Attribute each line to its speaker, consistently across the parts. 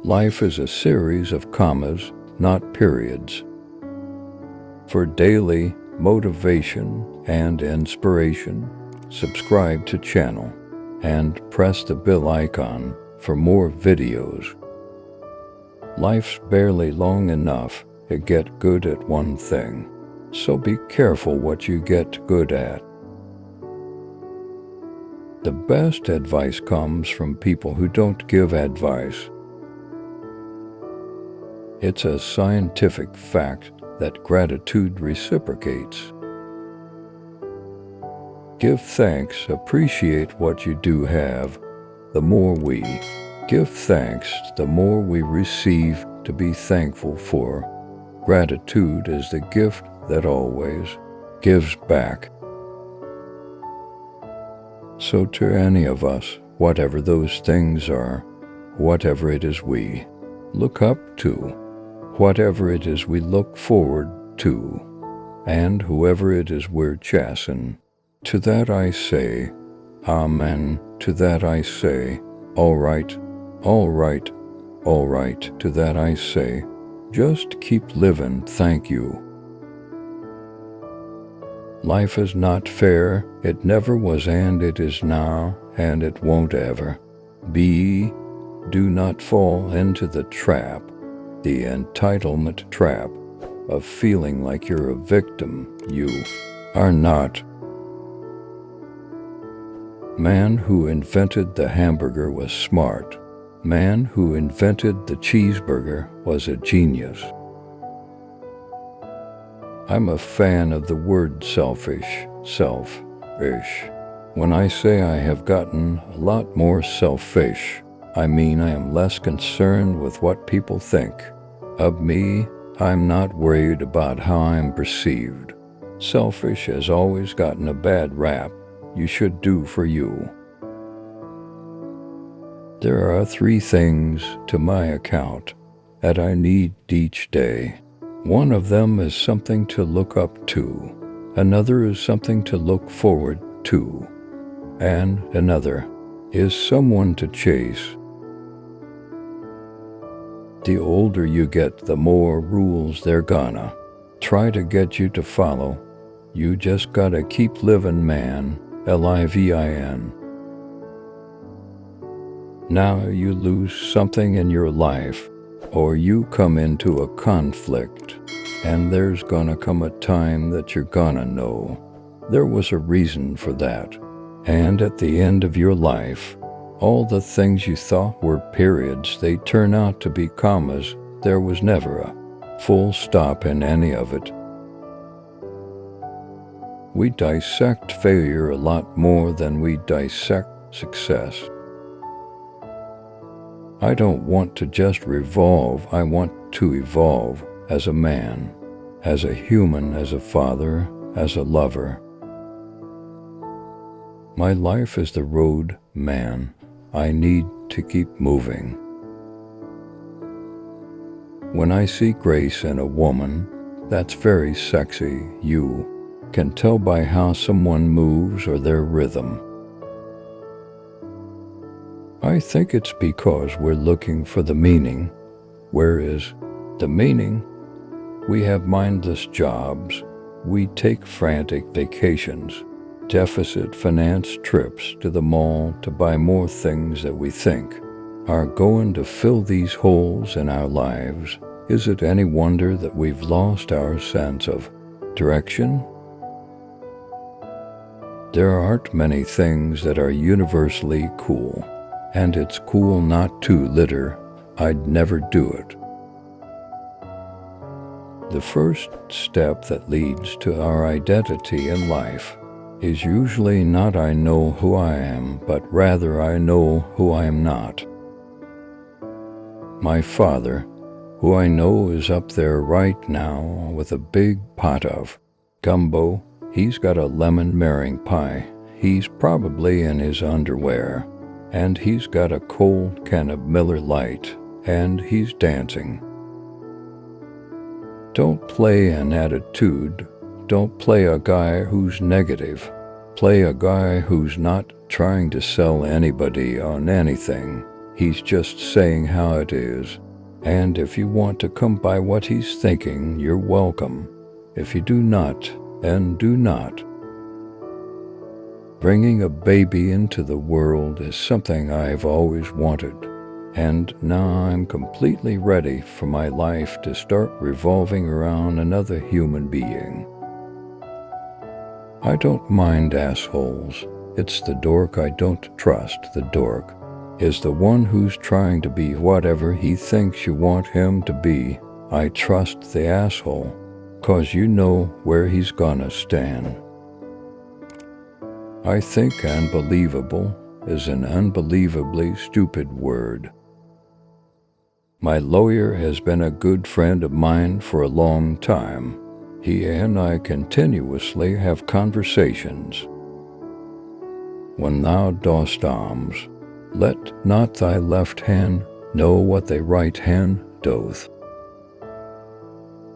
Speaker 1: Life is a series of commas, not periods. For daily motivation and inspiration, subscribe to channel and press the bell icon for more videos. Life's barely long enough to get good at one thing, so be careful what you get good at. The best advice comes from people who don't give advice. It's a scientific fact that gratitude reciprocates. Give thanks, appreciate what you do have. The more we give thanks, the more we receive to be thankful for. Gratitude is the gift that always gives back. So to any of us, whatever those things are, whatever it is we look up to, whatever it is we look forward to, and whoever it is we're chasing, to that I say, Amen. To that I say, all right, all right, all right. To that I say, just keep living, thank you. Life is not fair, it never was and it is now, and it won't ever be. Do not fall into the trap, the entitlement trap, of feeling like you're a victim. You are not. Man who invented the hamburger was smart. Man who invented the cheeseburger was a genius. I'm a fan of the word selfish, self-ish. When I say I have gotten a lot more selfish, I mean I am less concerned with what people think of me. I'm not worried about how I'm perceived. Selfish has always gotten a bad rap. You should do for you. There are 3 things to my account that I need each day. One of them is something to look up to. Another is something to look forward to. And another is someone to chase. The older you get, the more rules they're gonna try to get you to follow. You just gotta keep living, man. Livin. Now you lose something in your life, or you come into a conflict, and there's gonna come a time that you're gonna know there was a reason for that. And at the end of your life, all the things you thought were periods, they turn out to be commas. There was never a full stop in any of it. We dissect failure a lot more than we dissect success. I don't want to just revolve, I want to evolve as a man, as a human, as a father, as a lover. My life is the road, man. I need to keep moving. When I see grace in a woman, that's very sexy. You can tell by how someone moves or their rhythm. I think it's because we're looking for the meaning. Where is the meaning? We have mindless jobs. We take frantic vacations, deficit finance trips to the mall to buy more things that we think are going to fill these holes in our lives. Is it any wonder that we've lost our sense of direction? There aren't many things that are universally cool, and it's cool not to litter. I'd never do it. The first step that leads to our identity in life is usually not I know who I am, but rather I know who I am not. My father, who I know is up there right now with a big pot of gumbo, he's got a lemon meringue pie. He's probably in his underwear, and he's got a cold can of Miller Lite, and he's dancing. Don't play an attitude. Don't play a guy who's negative. Play a guy who's not trying to sell anybody on anything. He's just saying how it is. And if you want to come by what he's thinking, you're welcome. If you do not, then do not. Bringing a baby into the world is something I've always wanted. And now I'm completely ready for my life to start revolving around another human being. I don't mind assholes. It's the dork I don't trust. The dork is the one who's trying to be whatever he thinks you want him to be. I trust the asshole, 'cause you know where he's gonna stand. I think unbelievable is an unbelievably stupid word. My lawyer has been a good friend of mine for a long time. He and I continuously have conversations. When thou dost alms, let not thy left hand know what thy right hand doth.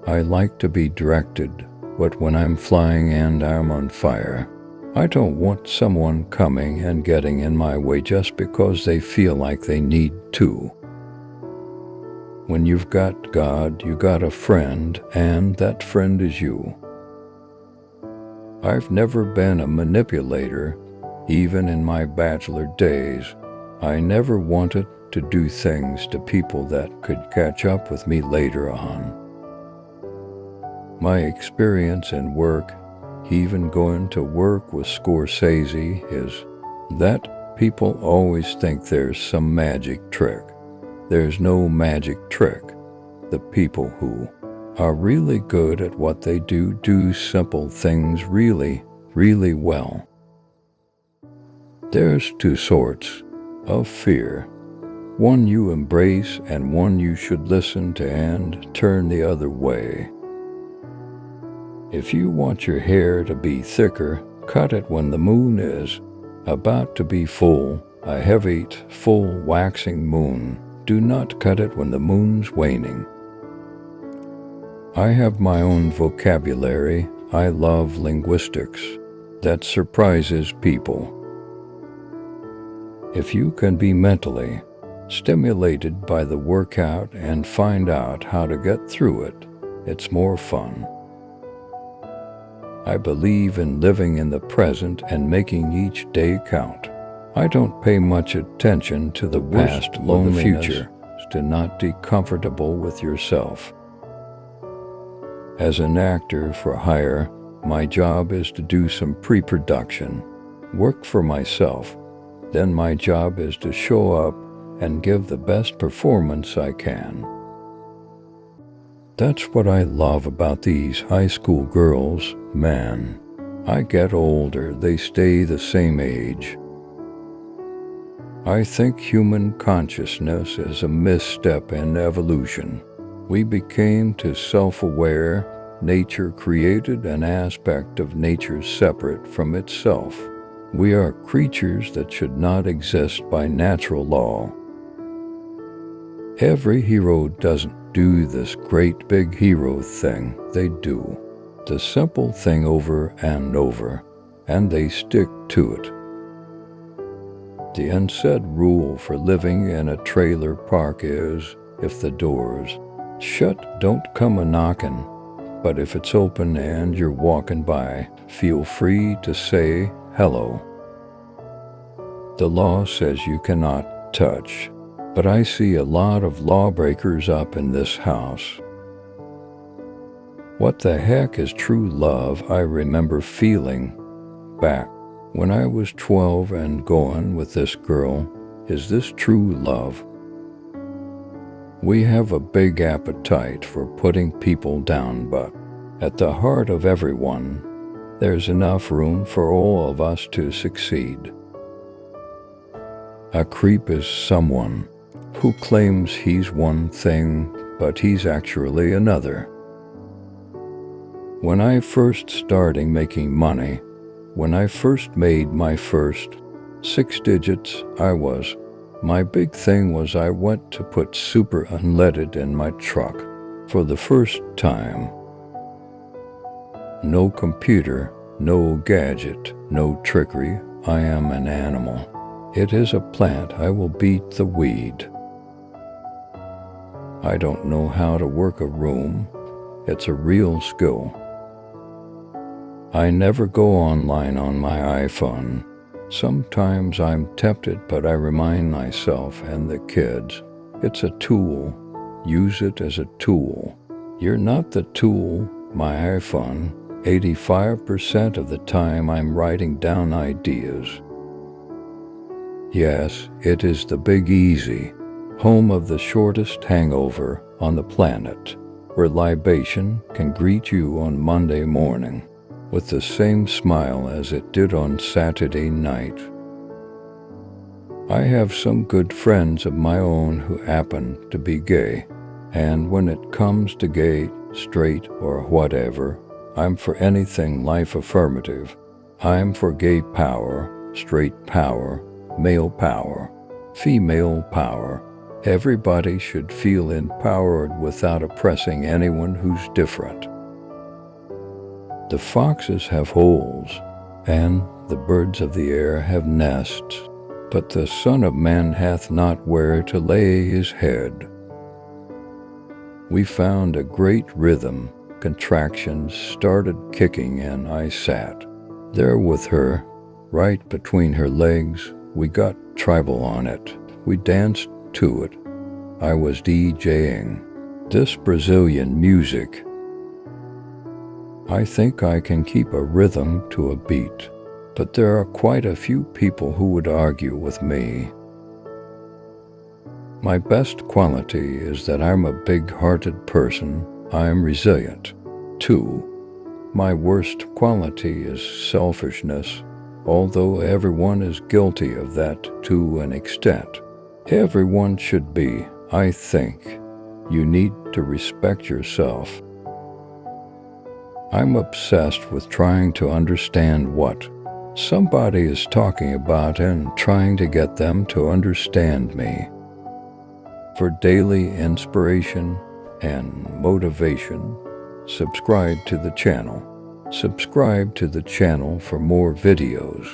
Speaker 1: I like to be directed, but when I'm flying and I'm on fire, I don't want someone coming and getting in my way just because they feel like they need to. When you've got God, you got a friend, and that friend is you. I've never been a manipulator, even in my bachelor days. I never wanted to do things to people that could catch up with me later on. My experience in work, even going to work with Scorsese, is that people always think there's some magic trick. There's no magic trick. The people who are really good at what they do simple things really, really well. There's two sorts of fear. One you embrace and one you should listen to and turn the other way. If you want your hair to be thicker, cut it when the moon is about to be full, a heavy, full waxing moon. Do not cut it when the moon's waning. I have my own vocabulary. I love linguistics. That surprises people. If you can be mentally stimulated by the workout and find out how to get through it, it's more fun. I believe in living in the present and making each day count. I don't pay much attention to the past or the future. Do not be comfortable with yourself. As an actor for hire, my job is to do some pre-production, work for myself. Then my job is to show up and give the best performance I can. That's what I love about these high school girls, man. I get older, they stay the same age. I think human consciousness is a misstep in evolution. We became too self-aware. Nature created an aspect of nature separate from itself. We are creatures that should not exist by natural law. Every hero doesn't do this great big hero thing. They do the simple thing over and over, and they stick to it. The unsaid rule for living in a trailer park is, if the door's shut, don't come a-knockin'. But if it's open and you're walking by, feel free to say hello. The law says you cannot touch, but I see a lot of lawbreakers up in this house. What the heck is true love? I remember feeling back when I was 12 and going with this girl. Is this true love? We have a big appetite for putting people down, but at the heart of everyone, there's enough room for all of us to succeed. A creep is someone who claims he's one thing, but he's actually another. When I first started making money, when I first made my first 6 digits, my big thing was I went to put super unleaded in my truck for the first time. No computer, no gadget, no trickery. I am an animal. It is a plant. I will beat the weed. I don't know how to work a room. It's a real skill. I never go online on my iPhone. Sometimes I'm tempted, but I remind myself and the kids, it's a tool. Use it as a tool. You're not the tool. My iPhone, 85% of the time I'm writing down ideas. Yes, it is the Big Easy, home of the shortest hangover on the planet, where libation can greet you on Monday morning with the same smile as it did on Saturday night. I have some good friends of my own who happen to be gay, and when it comes to gay, straight, or whatever, I'm for anything life affirmative. I'm for gay power, straight power, male power, female power. Everybody should feel empowered without oppressing anyone who's different. The foxes have holes, and the birds of the air have nests, but the Son of Man hath not where to lay his head. We found a great rhythm. Contractions started kicking, and I sat there with her, right between her legs. We got tribal on it. We danced to it. I was DJing this Brazilian music. I think I can keep a rhythm to a beat, but there are quite a few people who would argue with me. My best quality is that I'm a big-hearted person. I'm resilient. 2. My worst quality is selfishness, although everyone is guilty of that to an extent. Everyone should be, I think. You need to respect yourself. I'm obsessed with trying to understand what somebody is talking about and trying to get them to understand me. For daily inspiration and motivation, subscribe to the channel. Subscribe to the channel for more videos.